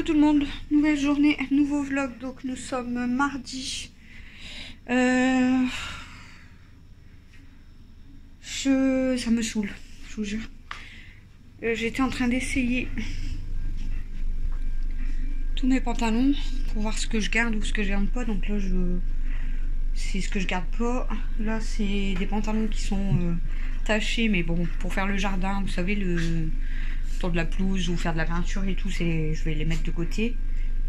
tout le monde, nouvelle journée, nouveau vlog. Donc nous sommes mardi. Ça me saoule, je vous jure. J'étais en train d'essayer tous mes pantalons pour voir ce que je garde ou ce que je garde pas. Donc là c'est ce que je garde pas. Là c'est des pantalons qui sont tachés, mais bon, pour faire le jardin, vous savez, le tour de la pelouse ou faire de la peinture et tout, je vais les mettre de côté.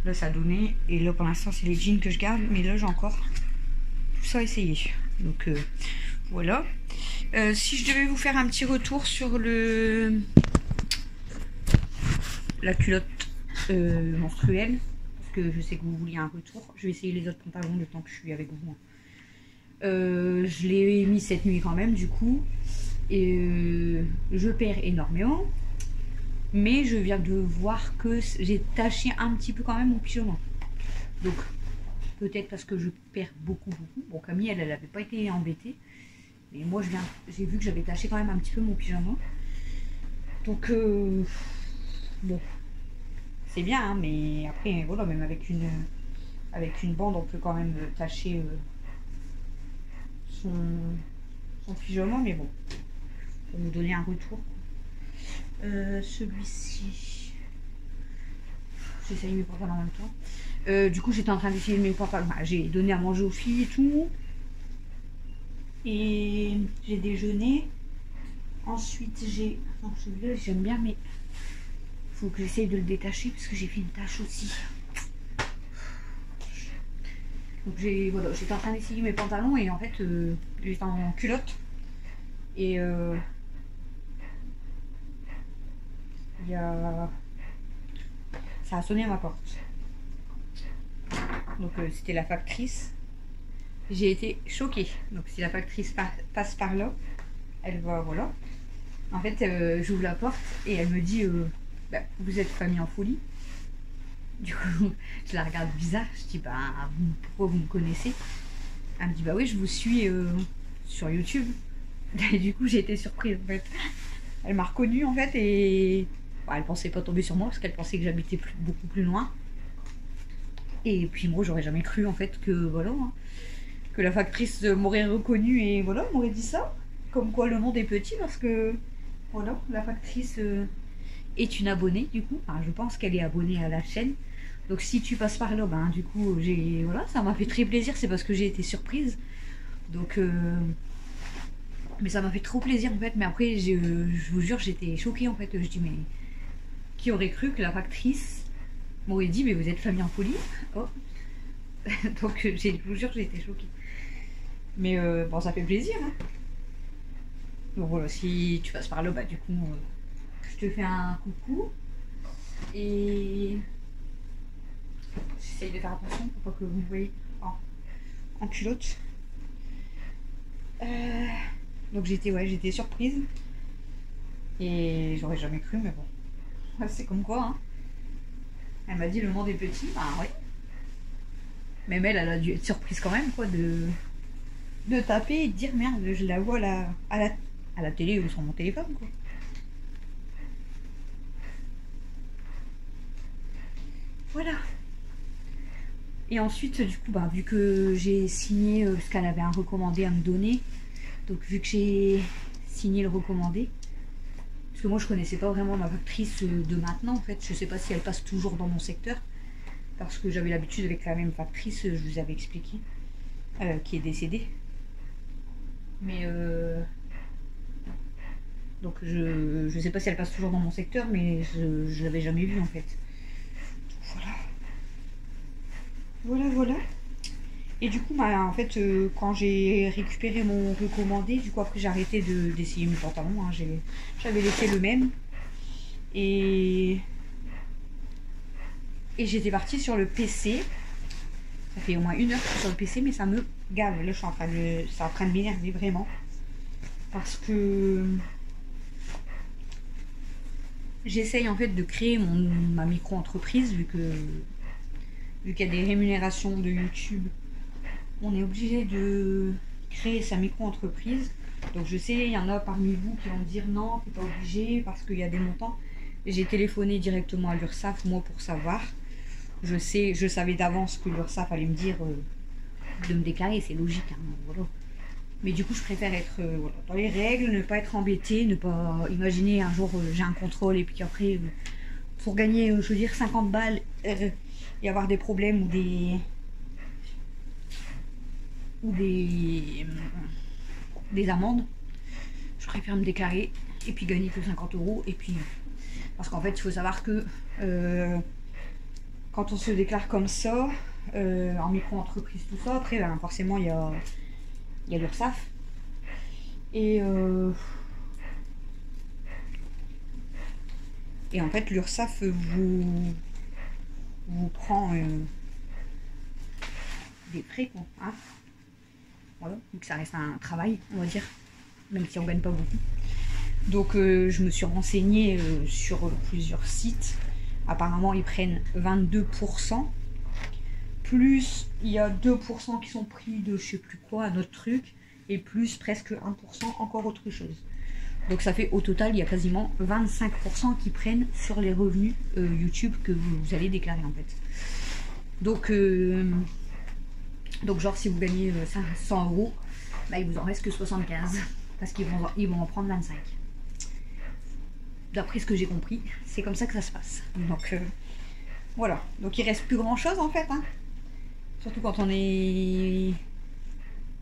Là ça a donné, et là pour l'instant c'est les jeans que je garde, mais là j'ai encore tout ça à essayer. Donc voilà. Si je devais vous faire un petit retour sur la culotte menstruelle, parce que je sais que vous vouliez un retour, je vais essayer les autres pantalons le temps que je suis avec vous. Je l'ai mis cette nuit quand même du coup, et je perds énormément, mais je viens de voir que j'ai taché un petit peu quand même mon pyjama. Donc peut-être parce que je perds beaucoup. Bon, Camille elle n'avait pas été embêtée, mais moi j'ai vu que j'avais taché quand même un petit peu mon pyjama. Donc bon, c'est bien hein, mais après voilà, même avec une bande on peut quand même tacher son pyjama, mais bon, pour nous donner un retour. Celui-ci, j'essaye mes pantalons en même temps. Du coup j'étais en train d'essayer mes pantalons, j'ai donné à manger aux filles et tout, et j'ai déjeuné. Ensuite j'ai, celui-là j'aime bien, mais il faut que j'essaye de le détacher parce que j'ai fait une tache aussi. Donc voilà, j'étais en train d'essayer mes pantalons et en fait j'étais en culotte et ça a sonné à ma porte. Donc c'était la factrice. J'ai été choquée. Donc si la factrice passe par là, elle va, voilà. En fait j'ouvre la porte et elle me dit bah, vous êtes famille en folie. Du coup je la regarde bizarre, je dis bah pourquoi vous me connaissez? Elle me dit bah oui, je vous suis sur YouTube. Et du coup j'ai été surprise en fait. Elle m'a reconnue en fait, et bah, elle pensait pas tomber sur moi parce qu'elle pensait que j'habitais beaucoup plus loin. Et puis moi j'aurais jamais cru en fait que voilà hein, que la factrice m'aurait reconnue et voilà m'aurait dit ça. Comme quoi le monde est petit, parce que voilà, la factrice est une abonnée du coup. Enfin, je pense qu'elle est abonnée à la chaîne. Donc si tu passes par là, ben du coup voilà, ça m'a fait très plaisir. C'est parce que j'ai été surprise. Donc mais ça m'a fait trop plaisir en fait. Mais après je vous jure, j'étais choquée en fait. Je dis mais qui aurait cru que la factrice m'aurait dit mais vous êtes famille en folie? Oh. Donc je vous jure, j'ai été choquée. Mais bon, ça fait plaisir hein. Donc voilà, si tu passes par là, bah du coup je te fais un coucou et j'essaye de faire attention pour pas que vous me voyez en culotte. Donc j'étais surprise et j'aurais jamais cru, mais bon, c'est comme quoi hein. Elle m'a dit le monde est petit, bah ouais. Même elle a dû être surprise quand même quoi, de taper et de dire merde, je la vois à la télé ou sur mon téléphone quoi. Voilà. Et ensuite du coup bah vu que j'ai signé parce qu'elle avait un recommandé à me donner, donc vu que j'ai signé le recommandé, parce que moi je connaissais pas vraiment ma factrice de maintenant en fait, je sais pas si elle passe toujours dans mon secteur parce que j'avais l'habitude avec la même factrice, je vous avais expliqué, qui est décédée. Mais donc je sais pas si elle passe toujours dans mon secteur, mais je l'avais jamais vue en fait. Voilà. Et du coup bah, en fait quand j'ai récupéré mon recommandé, du coup après j'ai arrêté d'essayer mes pantalons hein. J'avais laissé le même et j'étais partie sur le PC. Ça fait au moins 1 heure que je suis sur le PC, mais ça me gave. Là je suis c'est en train de m'énerver vraiment, parce que j'essaye en fait de créer ma micro-entreprise, vu qu'il y a des rémunérations de YouTube, on est obligé de créer sa micro-entreprise. Donc je sais, il y en a parmi vous qui vont me dire non, t'es pas obligé parce qu'il y a des montants. J'ai téléphoné directement à l'URSSAF moi pour savoir. je savais d'avance que l'URSSAF allait me dire de me déclarer, c'est logique, hein, voilà. Mais du coup, je préfère être voilà, dans les règles, ne pas être embêtée, ne pas imaginer un jour j'ai un contrôle et puis après, pour gagner, je veux dire, 50 balles, y avoir des problèmes ou des amendes. Je préfère me déclarer et puis gagner que 50 euros. Et puis, parce qu'en fait, il faut savoir que quand on se déclare comme ça, en micro-entreprise, tout ça, après, ben, forcément, il y a l'URSSAF. Et en fait, l'URSSAF vous prend des frais, quoi. Hein, voilà, donc ça reste un travail, on va dire, même si on gagne pas beaucoup. Donc je me suis renseignée sur plusieurs sites. Apparemment, ils prennent 22%. Plus, il y a 2% qui sont pris de je sais plus quoi, un autre truc. Et plus presque 1% encore autre chose. Donc ça fait au total, il y a quasiment 25% qui prennent sur les revenus YouTube que vous allez déclarer en fait. Donc genre si vous gagnez 100 euros, bah, il vous en reste que 75. Parce qu'ils vont en prendre 25. D'après ce que j'ai compris, c'est comme ça que ça se passe. Donc voilà. Donc il reste plus grand chose en fait. Hein. Surtout quand on est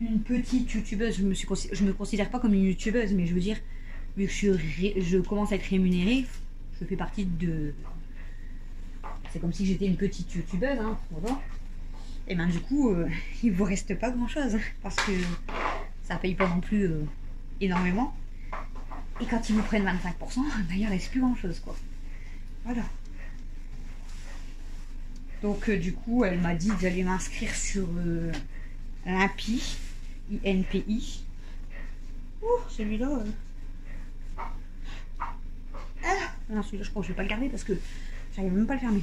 une petite youtubeuse. Je me considère pas comme une youtubeuse, mais je veux dire, vu que je commence à être rémunérée, je fais partie de... C'est comme si j'étais une petite youtubeuse, hein, voilà. Et ben du coup, il vous reste pas grand chose, parce que ça paye pas non plus énormément. Et quand ils vous prennent 25%, ben, il reste plus grand chose, quoi. Voilà. Donc du coup, elle m'a dit d'aller m'inscrire sur l'INPI, INPI. Ouh, celui-là. Ah, non, celui-là, je crois que je vais pas le garder parce que j'arrive même pas à le fermer.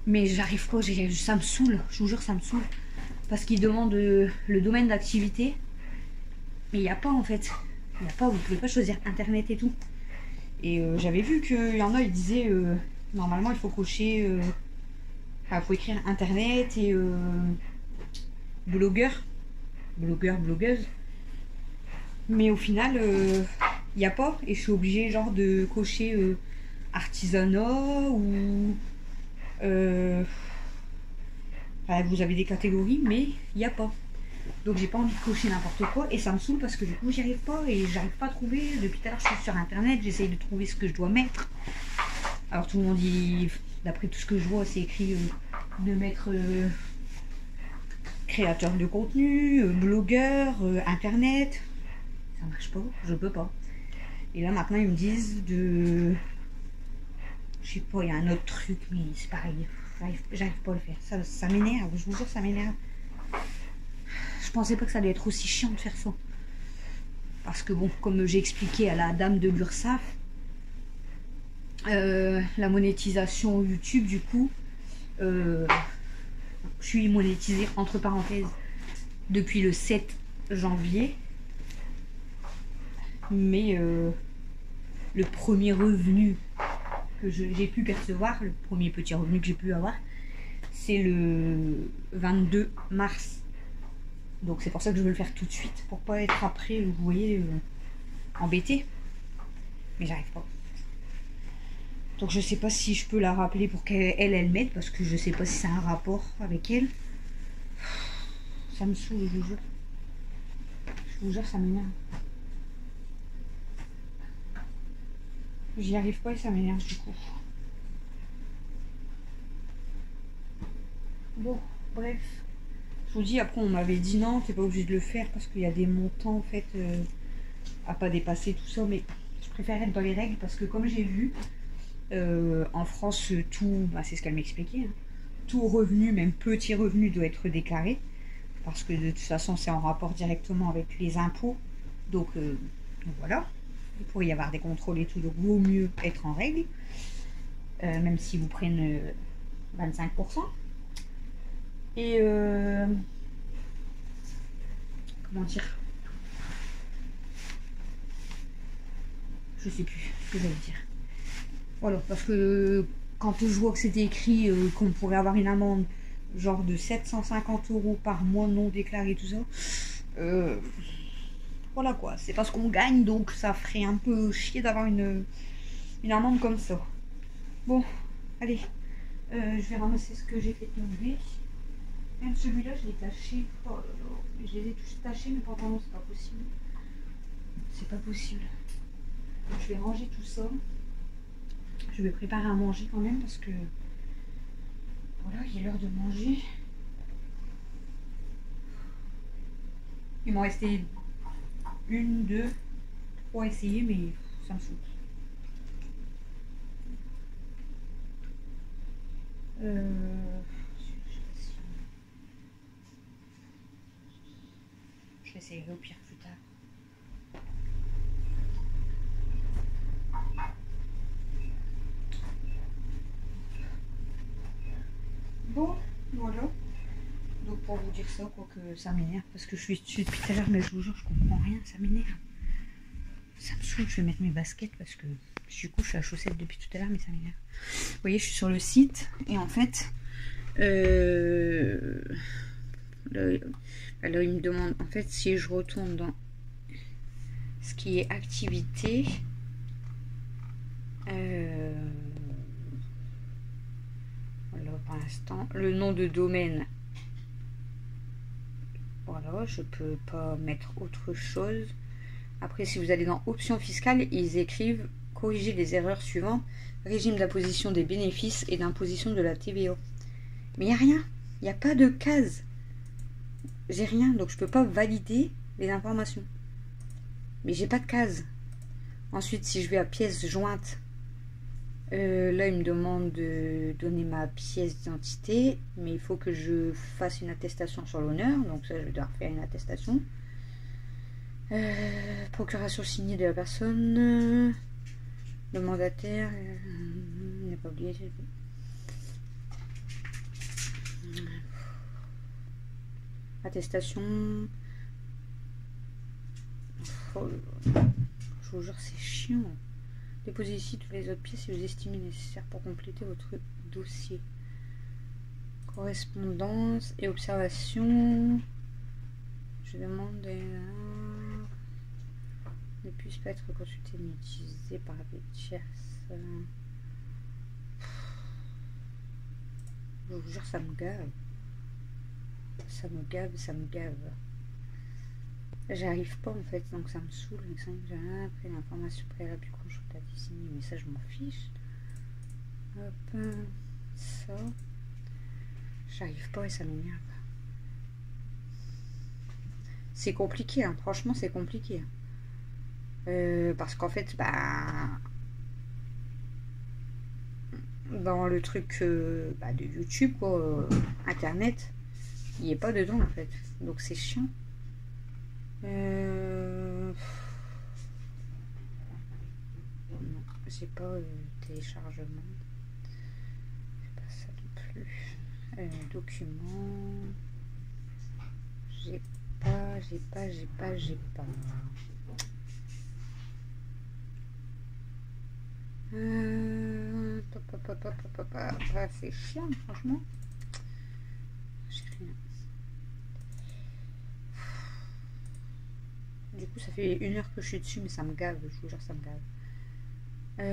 Mais j'arrive pas, ça me saoule, je vous jure, ça me saoule. Parce qu'il demande le domaine d'activité. Mais il n'y a pas en fait. Il n'y a pas, vous pouvez pas choisir internet et tout. Et j'avais vu qu'il y en a, ils disaient normalement il faut cocher. Enfin, il faut écrire internet et blogueur, blogueuse. Mais au final, il n'y a pas. Et je suis obligée genre de cocher artisanat ou... enfin, vous avez des catégories, mais il n'y a pas. Donc j'ai pas envie de cocher n'importe quoi. Et ça me saoule parce que du coup j'y arrive pas. Et j'arrive pas à trouver. Depuis tout à l'heure je suis sur internet, j'essaye de trouver ce que je dois mettre. Alors tout le monde dit... D'après tout ce que je vois, c'est écrit de mettre créateur de contenu, blogueur, internet. Ça marche pas, je peux pas. Et là maintenant ils me disent de... Je sais pas, il y a un autre truc, mais c'est pareil. J'arrive pas à le faire. Ça m'énerve, je vous jure, ça m'énerve. Je pensais pas que ça allait être aussi chiant de faire ça. Parce que bon, comme j'ai expliqué à la dame de l'URSSAF, la monétisation YouTube du coup je suis monétisée entre parenthèses depuis le 7 janvier, mais le premier revenu que j'ai pu percevoir, le premier petit revenu que j'ai pu avoir, c'est le 22 mars. Donc c'est pour ça que je veux le faire tout de suite pour pas être après, vous voyez, embêtée. Mais j'arrive pas. Donc je sais pas si je peux la rappeler pour qu'elle m'aide, parce que je sais pas si c'est un rapport avec elle. Ça me saoule, je vous jure. Je vous jure, ça m'énerve. J'y arrive pas et ça m'énerve du coup. Bon, bref. Je vous dis, après on m'avait dit non, t'es pas obligé de le faire parce qu'il y a des montants en fait à pas dépasser, tout ça. Mais je préfère être dans les règles parce que comme j'ai vu... en France, tout, bah, c'est ce qu'elle m'expliquait, hein, tout revenu, même petit revenu, doit être déclaré, parce que de toute façon c'est en rapport directement avec les impôts, donc voilà, il pourrait y avoir des contrôles et tout, donc vaut mieux être en règle, même si vous prennent 25%. Et comment dire, je sais plus ce que j'allais dire. Voilà, parce que quand je vois que c'était écrit qu'on pourrait avoir une amende genre de 750 € par mois non déclaré, tout ça, voilà quoi, c'est pas ce qu'on gagne, donc ça ferait un peu chier d'avoir une amende comme ça. Bon, allez, je vais ramasser ce que j'ai fait tomber. Même celui-là, je l'ai taché. Oh là là, je les ai tous tachés, mais pendant c'est pas possible. C'est pas possible. Donc, je vais ranger tout ça. Je vais préparer à manger quand même parce que voilà, il est l'heure de manger. Il m'en restait 1, 2, 3 essayer, mais ça me saoule. Je l'essayerai au pire plus tard. Bon, voilà. Donc pour vous dire ça, quoi que ça m'énerve, parce que je suis dessus depuis tout à l'heure, mais je vous jure, je comprends rien, ça m'énerve. Ça me saoule, je vais mettre mes baskets parce que du coup je suis à chaussettes depuis tout à l'heure, mais ça m'énerve. Vous voyez, je suis sur le site et en fait, alors il me demande en fait si je retourne dans ce qui est activité. Voilà, pour l'instant, le nom de domaine. Voilà, je peux pas mettre autre chose. Après, si vous allez dans options fiscales, ils écrivent corriger les erreurs suivantes: régime d'imposition des bénéfices et d'imposition de la TVA. Mais il n'y a rien, il n'y a pas de case. J'ai rien, donc je peux pas valider les informations. Mais j'ai pas de case. Ensuite, si je vais à pièces jointes, là il me demande de donner ma pièce d'identité, mais il faut que je fasse une attestation sur l'honneur, donc ça je vais devoir faire une attestation. Procuration signée de la personne, le mandataire n'est pas oublié. Attestation. Oh, je vous jure, c'est chiant. Déposez ici toutes les autres pièces si vous estimez nécessaire pour compléter votre dossier. Correspondance et observation. Je demande ne puisse pas être consulté ni utilisé par des tierces. Je vous jure, ça me gave. Ça me gave, ça me gave. J'arrive pas en fait, donc ça me saoule. Après l'information préalable du conjoncteur désigné, mais ça je m'en fiche. Hop, ça. J'arrive pas et ça m'énerve. C'est compliqué, hein. Franchement c'est compliqué. Parce qu'en fait, dans le truc de YouTube, quoi, Internet, il n'est pas dedans en fait. Donc c'est chiant. Non, j'ai pas téléchargement. C'est pas ça non plus. Documents. J'ai pas. C'est chiant, franchement. J'ai rien. Du coup, ça fait 1 heure que je suis dessus, mais ça me gave, je vous jure, ça me gave. Je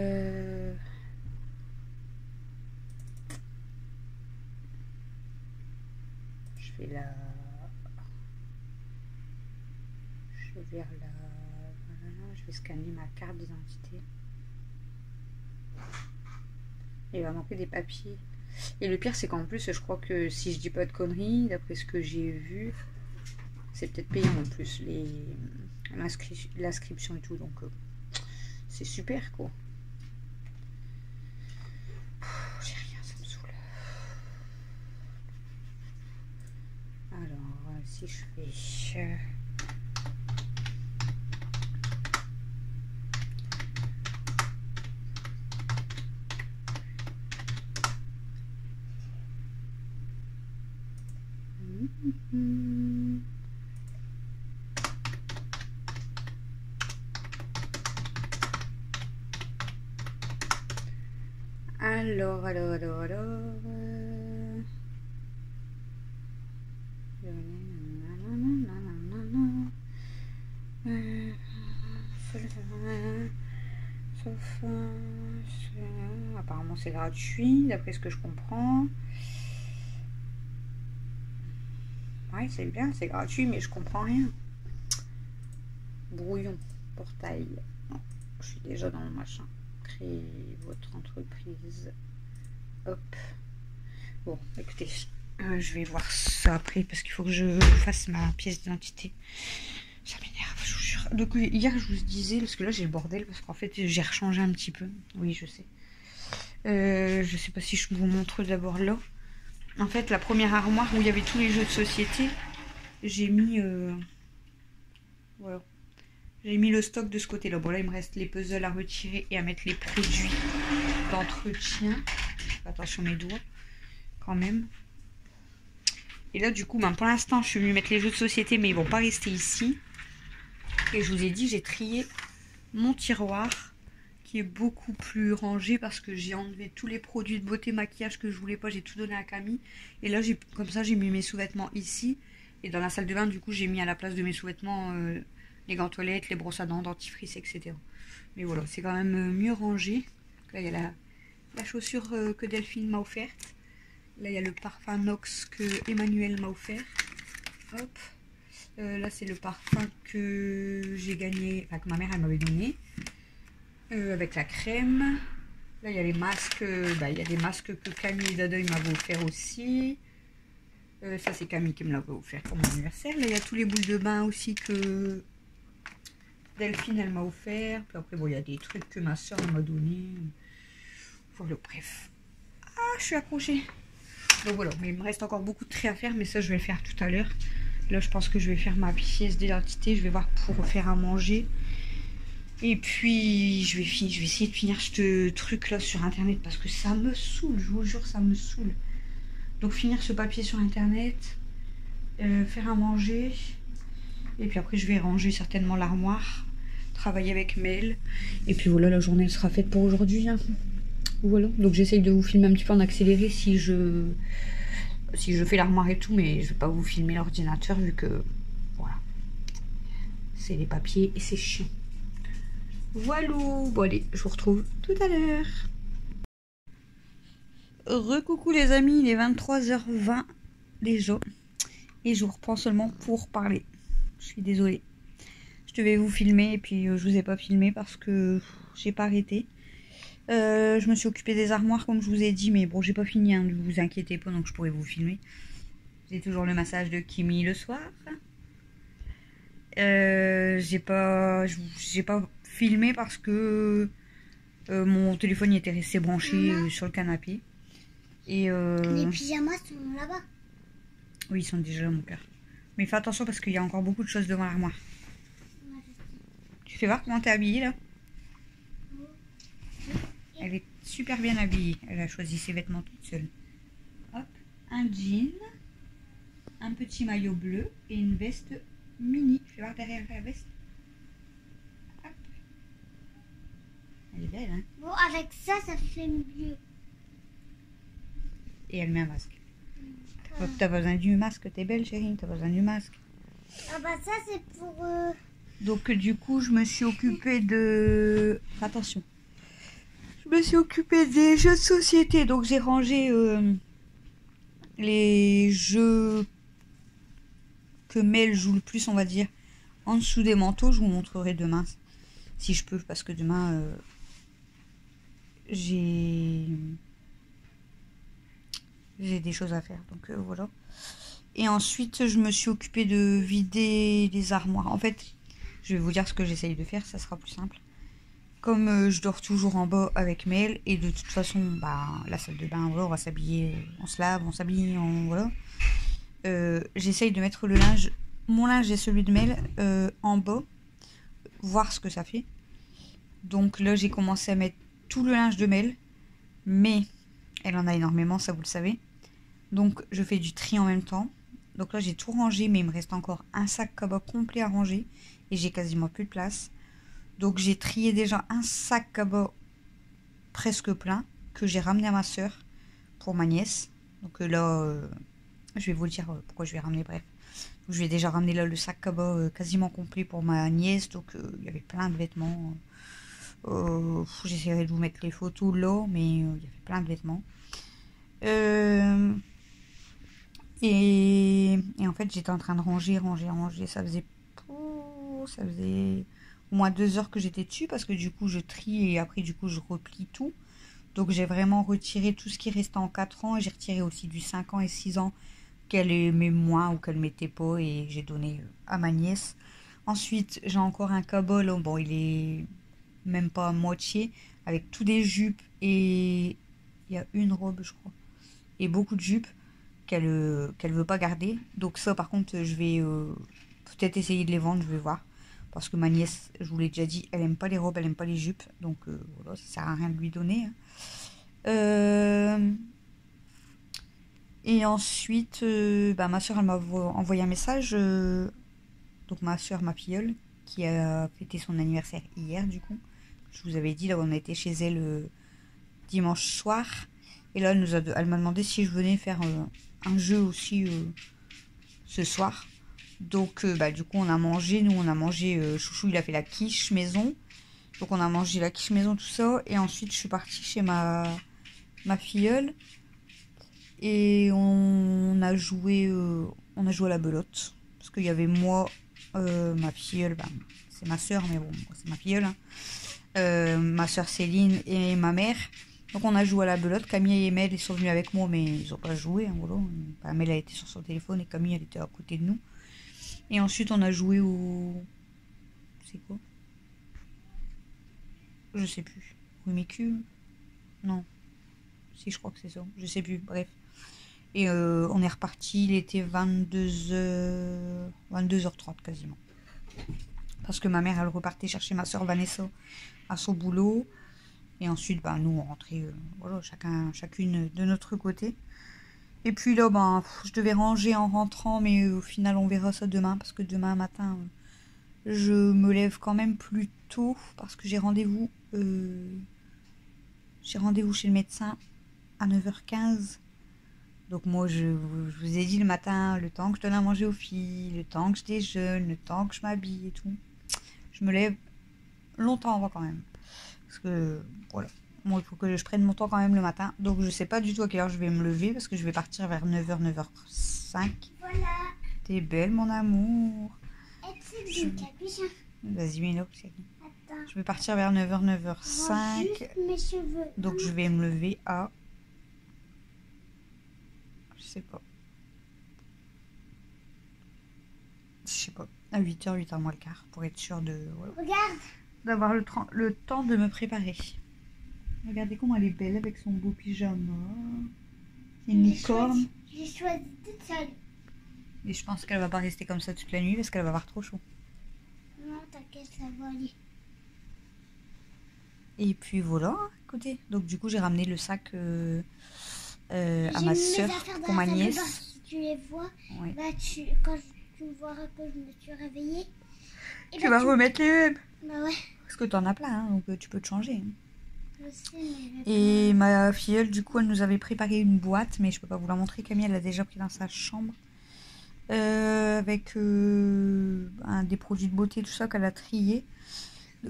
vais vers la... Je vais scanner ma carte d'identité. Il va manquer des papiers. Et le pire, c'est qu'en plus, je crois que si je dis pas de conneries, d'après ce que j'ai vu, c'est peut-être payant en plus, l'inscription et tout. Donc, c'est super, quoi. J'ai rien, ça me saoule. Alors, si je fais... Alors. Apparemment c'est gratuit d'après ce que je comprends. Ouais, c'est bien, c'est gratuit, mais je comprends rien. Brouillon, portail. Non, je suis déjà dans le machin. Créer votre entreprise. Hop. Bon, écoutez, je vais voir ça après parce qu'il faut que je fasse ma pièce d'identité. Ça m'énerve, je vous jure. Donc hier, je vous disais, parce que là j'ai le bordel, parce qu'en fait j'ai rechangé un petit peu. Oui, je sais. Je sais pas si je vous montre d'abord là. En fait, la première armoire où il y avait tous les jeux de société, j'ai mis... voilà. J'ai mis le stock de ce côté-là. Bon, là, il me reste les puzzles à retirer et à mettre les produits d'entretien. Attention mes doigts, quand même. Et là, du coup, ben, pour l'instant, je suis venue mettre les jeux de société, mais ils vont pas rester ici. Et je vous ai dit, j'ai trié mon tiroir, qui est beaucoup plus rangé parce que j'ai enlevé tous les produits de beauté, maquillage que je voulais pas. J'ai tout donné à Camille. Et là, comme ça, j'ai mis mes sous-vêtements ici. Et dans la salle de bain, du coup, j'ai mis à la place de mes sous-vêtements... les gants toilettes, les brosses à dents, dentifrice, etc. Mais voilà, c'est quand même mieux rangé. Là, il y a la chaussure que Delphine m'a offerte. Là, il y a le parfum Nox que Emmanuel m'a offert. Hop. Là, c'est le parfum que j'ai gagné, enfin que ma mère elle m'avait donné. Avec la crème. Là, il y a les masques. Il y a des masques que Camille et Dada m'avaient offert aussi. Ça, c'est Camille qui me l'avait offert pour mon anniversaire. Là, il y a tous les boules de bain aussi que... Delphine elle m'a offert, puis après bon il y a des trucs que ma soeur m'a donné, voilà, bref. Ah, je suis accrochée. Donc voilà, mais il me reste encore beaucoup de traits à faire, mais ça je vais le faire tout à l'heure. Là je pense que je vais faire ma pièce d'identité, je vais voir pour faire à manger. Et puis je vais essayer de finir ce truc là sur internet parce que ça me saoule, je vous jure ça me saoule. Donc finir ce papier sur internet, faire à manger. Et puis après, je vais ranger certainement l'armoire, travailler avec Mel. Et puis voilà, la journée elle sera faite pour aujourd'hui. Hein. Voilà, donc j'essaye de vous filmer un petit peu en accéléré si je fais l'armoire et tout. Mais je vais pas vous filmer l'ordinateur vu que, voilà, c'est les papiers et c'est chiant. Voilà, bon allez, je vous retrouve tout à l'heure. Recoucou les amis, il est 23h20 déjà. Et je vous reprends seulement pour parler. Je suis désolée. Je devais vous filmer et puis je vous ai pas filmé parce que j'ai pas arrêté. Je me suis occupée des armoires comme je vous ai dit, mais bon j'ai pas fini, hein, ne vous inquiétez pas, donc je pourrais vous filmer. J'ai toujours le massage de Kimi le soir. J'ai pas filmé parce que mon téléphone était resté branché sur le canapé. Et les pyjamas sont là-bas. Oui, ils sont déjà là mon cœur. Mais fais attention parce qu'il y a encore beaucoup de choses devant l'armoire. Ouais, tu fais voir comment t'es habillée là? Elle est super bien habillée. Elle a choisi ses vêtements toute seule. Hop, un jean, un petit maillot bleu et une veste mini. Fais voir derrière la veste. Hop. Elle est belle, hein? Bon, avec ça, ça fait mieux. Et elle met un masque. T'as besoin du masque, t'es belle chérie, t'as besoin du masque. Ah bah ça c'est pour... Donc du coup je me suis occupée de... Attention. Je me suis occupée des jeux de société. Donc j'ai rangé les jeux que Mel joue le plus on va dire en dessous des manteaux. Je vous montrerai demain si je peux parce que demain j'ai des choses à faire, donc voilà. Et ensuite, je me suis occupée de vider les armoires. En fait, je vais vous dire ce que j'essaye de faire, ça sera plus simple. Comme je dors toujours en bas avec Mel, et de toute façon, bah, la salle de bain, voilà, on va s'habiller, on se lave, on s'habille, voilà. J'essaye de mettre le linge, mon linge et celui de Mel, en bas, voir ce que ça fait. Donc là, j'ai commencé à mettre tout le linge de Mel, mais elle en a énormément, ça vous le savez. Donc je fais du tri en même temps. Donc là j'ai tout rangé, mais il me reste encore un sac cabas complet à ranger. Et j'ai quasiment plus de place. Donc j'ai trié déjà un sac cabas presque plein. que j'ai ramené à ma soeur pour ma nièce. Donc là, je vais vous dire pourquoi je vais ramener, bref. Donc, je vais déjà ramener là le sac cabas quasiment complet pour ma nièce. Donc il y avait plein de vêtements. J'essaierai de vous mettre les photos là, mais il y avait plein de vêtements. Et en fait, j'étais en train de ranger. Ça faisait au moins 2 heures que j'étais dessus parce que du coup, je trie et après, du coup, je replie tout. Donc, j'ai vraiment retiré tout ce qui restait en 4 ans et j'ai retiré aussi du 5 ans et 6 ans qu'elle aimait moins ou qu'elle mettait pas et j'ai donné à ma nièce. Ensuite, j'ai encore un cabas là. Bon, il est même pas à moitié avec tous des jupes et il y a une robe, je crois, et beaucoup de jupes qu'elle veut pas garder. Donc ça par contre je vais peut-être essayer de les vendre, je vais voir, parce que ma nièce, je vous l'ai déjà dit, elle aime pas les robes, elle aime pas les jupes, donc voilà, ça sert à rien de lui donner, hein. Et ensuite ma soeur elle m'a envoyé un message, donc ma soeur, ma filleule, qui a fêté son anniversaire hier, du coup je vous avais dit, là on a été chez elle dimanche soir, et là elle m'a demandé si je venais faire un jeu aussi ce soir. Donc du coup on a mangé, Chouchou il a fait la quiche maison, donc on a mangé la quiche maison, tout ça, et ensuite je suis partie chez ma filleule et on a joué à la belote, parce qu'il y avait moi, ma filleule, c'est ma soeur, mais bon c'est ma filleule, hein. Ma soeur Céline et ma mère. Donc on a joué à la belote. Camille et Mel ils sont venus avec moi, mais ils n'ont pas joué, hein, voilà. Mel a été sur son téléphone et Camille elle était à côté de nous. Et ensuite on a joué au... C'est quoi? Je sais plus. Rumicu? Non. Si, je crois que c'est ça. Je sais plus, bref. Et on est reparti, il était 22h30 quasiment. Parce que ma mère elle repartait chercher ma soeur Vanessa à son boulot. Et ensuite, nous, on rentrait, voilà, chacune de notre côté. Et puis là, je devais ranger en rentrant, mais au final, on verra ça demain, parce que demain matin, je me lève quand même plus tôt, parce que j'ai rendez-vous chez le médecin à 9h15. Donc moi, je vous ai dit le matin, le temps que je donne à manger aux filles, le temps que je déjeune, le temps que je m'habille et tout. Je me lève longtemps avant quand même. Parce que, voilà, moi il faut que je prenne mon temps quand même le matin. Donc je sais pas du tout à quelle heure je vais me lever, parce que je vais partir vers 9h, 9h05. Voilà. T'es belle mon amour. Est-ce que capuche? Vas-y, mets-le. Attends. Je vais partir vers 9h, 9h05. Juste mes cheveux. Donc je vais me lever à... Je sais pas. À 8h, 8h moins le quart, pour être sûr de... Voilà. Regarde. D'avoir le temps de me préparer. Regardez comment elle est belle avec son beau pyjama. C'est une licorne. J'ai choisi toute seule. Et je pense qu'elle va pas rester comme ça toute la nuit parce qu'elle va avoir trop chaud. Non, t'inquiète, ça va aller. Et puis voilà, écoutez. Donc du coup j'ai ramené le sac à ma soeur pour ma nièce. Si tu les vois, ouais. Quand tu verras que je me suis réveillée, tu vas remettre les mêmes. Bah ouais. Parce que t'en as plein, hein, donc tu peux te changer. Je sais, mais et ma filleule, du coup, elle nous avait préparé une boîte, mais je peux pas vous la montrer. Camille, elle l'a déjà pris dans sa chambre. Avec des produits de beauté, tout ça qu'elle a trié.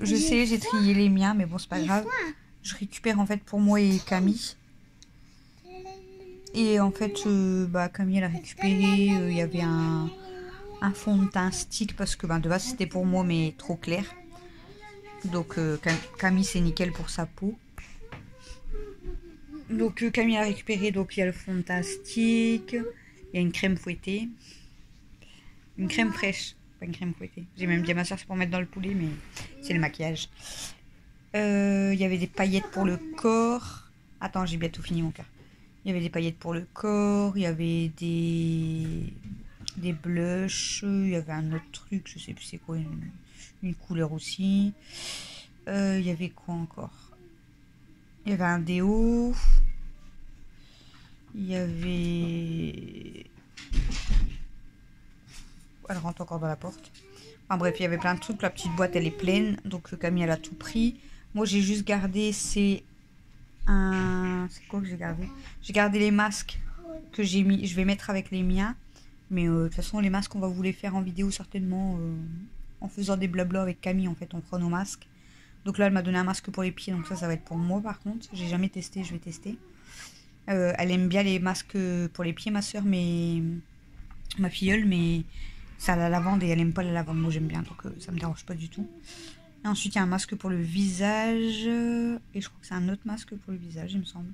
Je sais, j'ai trié les miens, mais bon, c'est pas grave. Je récupère en fait pour moi et Camille. Et en fait, Camille, elle a récupéré. Il y avait un fond de teint stick parce que de base c'était pour moi, mais trop clair. Donc Camille, c'est nickel pour sa peau. Donc Camille a récupéré, donc il y a le fond de teint stick, il y a une crème fouettée, une crème fraîche, pas une crème fouettée. J'ai même dit à ma soeur c'est pour mettre dans le poulet, mais c'est le maquillage. Il y avait des paillettes pour le corps. Attends, j'ai bientôt fini mon cœur. Il y avait des paillettes pour le corps, il y avait des blushs, il y avait un autre truc, je sais plus c'est quoi, une couleur aussi. Il y avait quoi encore? Il y avait un déo. Il y avait... Elle rentre encore dans la porte. Enfin bref, il y avait plein de trucs. La petite boîte, elle est pleine. Donc Camille, elle a tout pris. Moi, j'ai juste gardé ces C'est quoi que j'ai gardé? J'ai gardé les masques que j'ai mis. Je vais mettre avec les miens. Mais de toute façon, les masques, on va vous les faire en vidéo certainement. En faisant des blabla avec Camille, en fait, on fera nos masques. Donc là, elle m'a donné un masque pour les pieds. Donc ça va être pour moi, par contre. J'ai jamais testé, je vais tester. Elle aime bien les masques pour les pieds, ma soeur, mais ma filleule, mais ça a la lavande et elle aime pas la lavande. Moi, j'aime bien, donc ça me dérange pas du tout. Et ensuite, il y a un masque pour le visage. Et je crois que c'est un autre masque pour le visage, il me semble.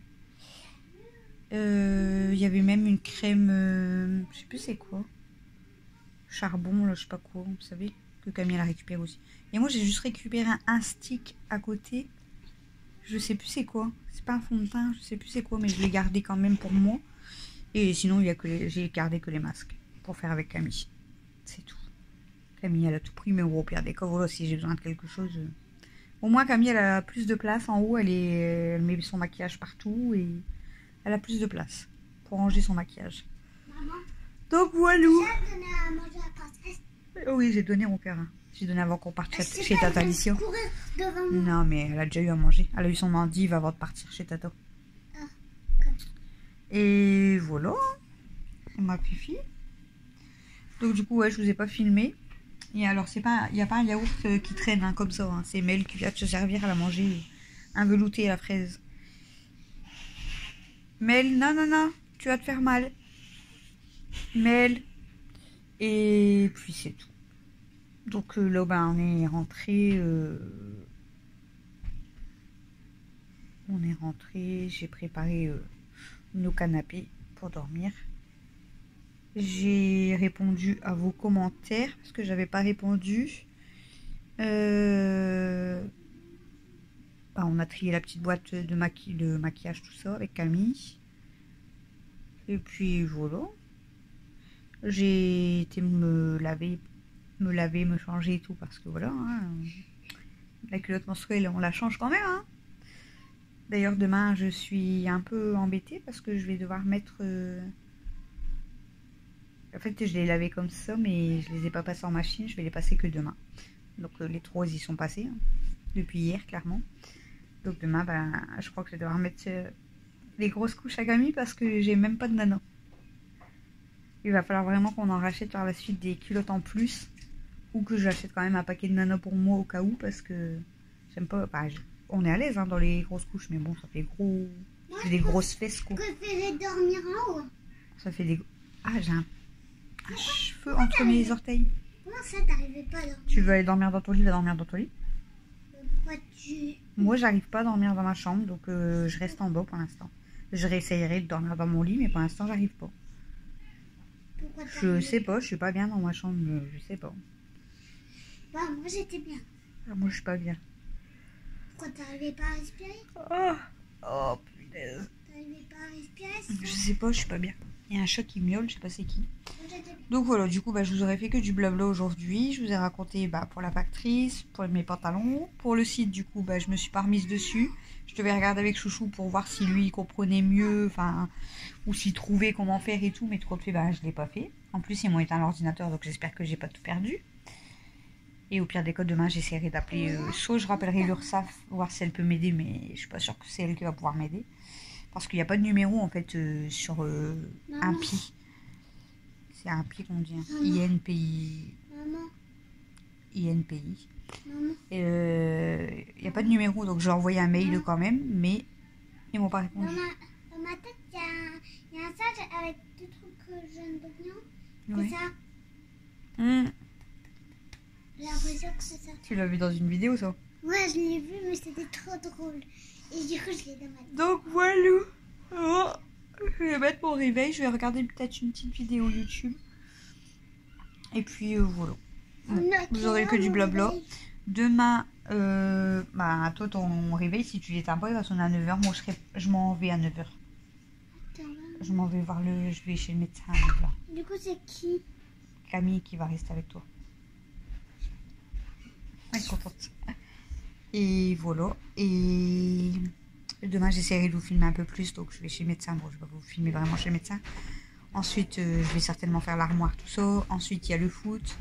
Il y avait même une crème, je sais plus c'est quoi. Charbon, là, je sais pas quoi, vous savez, que Camille a récupéré aussi. Et moi, j'ai juste récupéré un stick à côté. Je sais plus c'est quoi. C'est pas un fond de teint, je sais plus c'est quoi, mais je l'ai gardé quand même pour moi. Et sinon, j'ai gardé que les masques pour faire avec Camille. C'est tout. Camille, elle a tout pris, mais au pire des cas, voilà, si j'ai besoin de quelque chose. Au moins, Camille, elle a plus de place en haut. Elle met son maquillage partout et elle a plus de place pour ranger son maquillage. Maman, Donc voilà. j'ai donné à manger à Patrice. Oui, j'ai donné mon père. J'ai donné avant qu'on parte chez Tata Alicia. Courir devant moi. Non, mais elle a déjà eu à manger. Elle a eu son endive avant de partir chez Tata. Ah, comme ça. Et voilà. C'est ma pifi. Donc du coup, ouais, je vous ai pas filmé. Et alors, il n'y a pas un yaourt qui traîne hein, comme ça. Hein. C'est Mel qui vient de se servir. Elle a mangé un velouté à la fraise. Mel, non, non, non. Tu vas te faire mal. Mel. Et puis c'est tout. Donc là, ben, on est rentré. J'ai préparé nos canapés pour dormir. J'ai répondu à vos commentaires parce que j'avais pas répondu. On a trié la petite boîte de maquillage, tout ça avec Camille. Et puis voilà. J'ai été me laver, me changer et tout parce que voilà. Hein, la culotte menstruelle, on la change quand même. Hein. D'ailleurs, demain, je suis un peu embêtée parce que je vais devoir mettre. En fait, je les lavais comme ça, mais je les ai pas passés en machine. Je vais les passer que demain. Donc les 3 ils sont passés hein, depuis hier, clairement. Donc demain, ben, je crois que je vais devoir mettre les grosses couches à Camille parce que j'ai même pas de nano. Il va falloir vraiment qu'on en rachète par la suite des culottes en plus. Ou que j'achète quand même un paquet de nano pour moi au cas où parce que j'aime pas. Enfin, on est à l'aise hein, dans les grosses couches, mais bon, ça fait gros. J'ai des grosses fesses quoi. Je préférais dormir en haut. Ça fait des. Ah, j'ai un cheveu entre mes orteils. Comment ça, t'arrivais pas à dormir? Tu veux aller dormir dans ton lit, va dormir dans ton lit. Pourquoi tu... Moi, j'arrive pas à dormir dans ma chambre, donc je reste en bas pour l'instant. Je réessayerai de dormir dans mon lit, mais pour l'instant, j'arrive pas. Pourquoi Je sais pas, je suis pas bien dans ma chambre, je sais pas. Bah, moi j'étais bien. Ah, moi, je suis pas bien. Pourquoi t'arrivais pas à respirer? Oh, punaise. T'arrivais pas à respirer? Je sais pas, je suis pas bien. Il y a un chat qui miaule, je sais pas c'est qui. Moi j'étais bien. Donc voilà, du coup, bah, je vous aurais fait que du blabla aujourd'hui. Je vous ai raconté pour la factrice, pour mes pantalons. Pour le site, du coup, bah, je me suis pas remise dessus. Je devais regarder avec Chouchou pour voir si lui il comprenait mieux, enfin, ou s'il trouvait comment faire et tout. Mais tout compte fait, bah, je l'ai pas fait. En plus, ils m'ont éteint l'ordinateur, donc j'espère que j'ai pas tout perdu. Et au pire des cas, demain, j'essaierai d'appeler. Soit je rappellerai l'URSSAF, voir si elle peut m'aider, mais je suis pas sûre que c'est elle qui va pouvoir m'aider. Parce qu'il n'y a pas de numéro en fait sur un PI. C'est un PI qu'on dit. INPI. Maman, INPI. maman. Il n'y a pas de numéro, donc j'ai envoyé un mail quand même, mais ils m'ont pas répondu. Dans ma tête, il y a un sage avec 2 trucs jaunes d'oignon. Ouais. C'est ça. J'ai l'impression que c'est ça. Tu l'as vu dans une vidéo, ça? Ouais, je l'ai vu, mais c'était trop drôle. Et du coup, je l'ai dans ma tête. Donc voilà. Oh, je vais mettre mon réveil, je vais regarder peut-être une petite vidéo YouTube. Et puis voilà. Bon, vous aurez que du blabla. Demain, toi ton réveil, si tu l'éteins pas, il va sonner à 9h. Moi je m'en vais à 9h. Je m'en vais voir je vais chez le médecin à 9h. Du coup, c'est qui? Camille qui va rester avec toi. Elle est contente. Et voilà. Et demain, j'essaierai de vous filmer un peu plus. Donc, je vais chez le médecin. Bon, je vais pas vous filmer vraiment chez le médecin. Ensuite, je vais certainement faire l'armoire, tout ça. Ensuite, il y a le foot.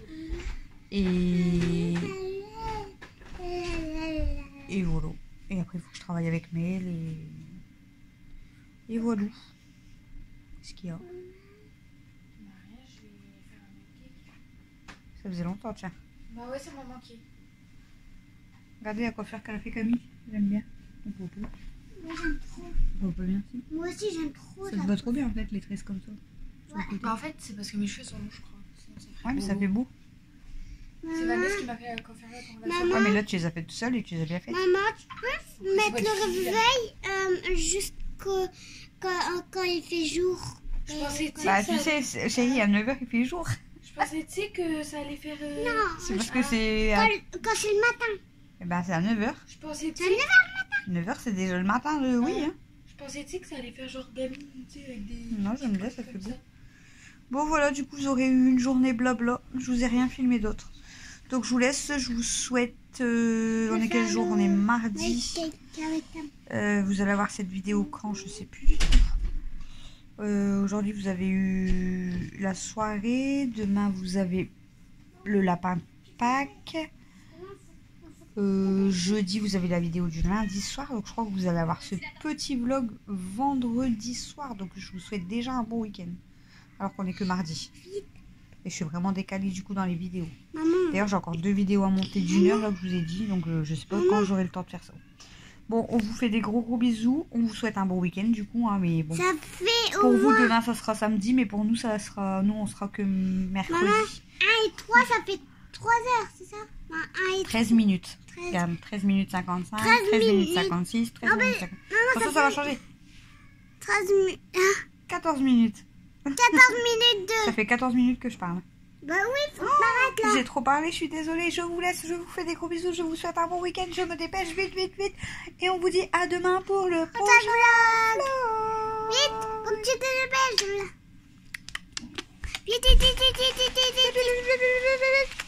Et voilà. Et après, il faut que je travaille avec Mel. Et voilà. Qu'est-ce qu'il y a? Bah, rien, je vais faire un cake. Ça faisait longtemps, tiens. Bah ouais, ça m'a manqué. Regardez la coiffure qu'elle a fait Camille. J'aime bien. On peut pas. Moi j'aime trop. On peut bien, si. Moi aussi j'aime trop. Ça te va trop bien en fait, les tresses comme ça. Sur le Ouais. côté. Bah en fait, c'est parce que mes cheveux sont longs, je crois. Sinon, ça ferait Ouais, mais ça beau. fait beau. C'est Vanessa qui m'a fait la coiffure là pour la Maman. soirée. Ouais, mais là, tu les as faites tout seul et tu les as bien faites. Maman, tu peux mettre pas le difficile. réveil juste quand il fait jour. Je pensais, tu sais, Bah, que tu ça- sais, chérie, à 9h, il fait jour. je pensais, tu sais, que ça allait faire. C'est parce que c'est. Quand c'est le matin. Eh ben, c'est à 9h. Je pensais, tu C'est sais, 9h, c'est déjà le matin, oui. Hein. je pensais, tu sais, que ça allait faire genre gamine, tu sais, avec des. Non, j'aime bien, ça fait comme beau. ça. Bon, voilà, du coup, vous aurez eu une journée blabla. Je vous ai rien filmé d'autre. Donc, je vous laisse. Je vous souhaite. On est quel jour? On est mardi. Vous allez avoir cette vidéo quand? Je sais plus du tout. Aujourd'hui, vous avez eu la soirée. Demain, vous avez le lapin de Pâques. Jeudi, vous avez la vidéo du lundi soir. Donc, je crois que vous allez avoir ce petit vlog vendredi soir. Donc, je vous souhaite déjà un bon week-end. Alors qu'on est que mardi. Et je suis vraiment décalée du coup dans les vidéos. Maman. D'ailleurs, j'ai encore 2 vidéos à monter d'1 heure, là, que je vous ai dit. Donc, je sais pas quand j'aurai le temps de faire ça. Bon, on vous fait des gros bisous. On vous souhaite un bon week-end du coup. Hein, mais bon. Ça fait Pour au vous, moins demain, ça sera samedi. Mais pour nous, ça sera. Nous, on sera que mercredi. Maman. 1 et 3, ça fait 3 heures, c'est ça? 1 et 13 minutes. 13. Regarde, 13 minutes 55, 13 13 minutes minutes. 56, 13 Non, mais- minutes 50. Maman, Ça va changer. 13 minutes. 14 minutes. 14 minutes de... Ça fait 14 minutes que je parle. Bah oui, faut t'arrêter là. J'ai trop parlé, je suis désolée. Je vous laisse, je vous fais des gros bisous. Je vous souhaite un bon week-end. Je me dépêche vite, vite, vite. Et on vous dit à demain pour le prochain vlog. Vite, comme tu te dépêches là. Vite, vite, vite, vite, vite, vite, vite, vite.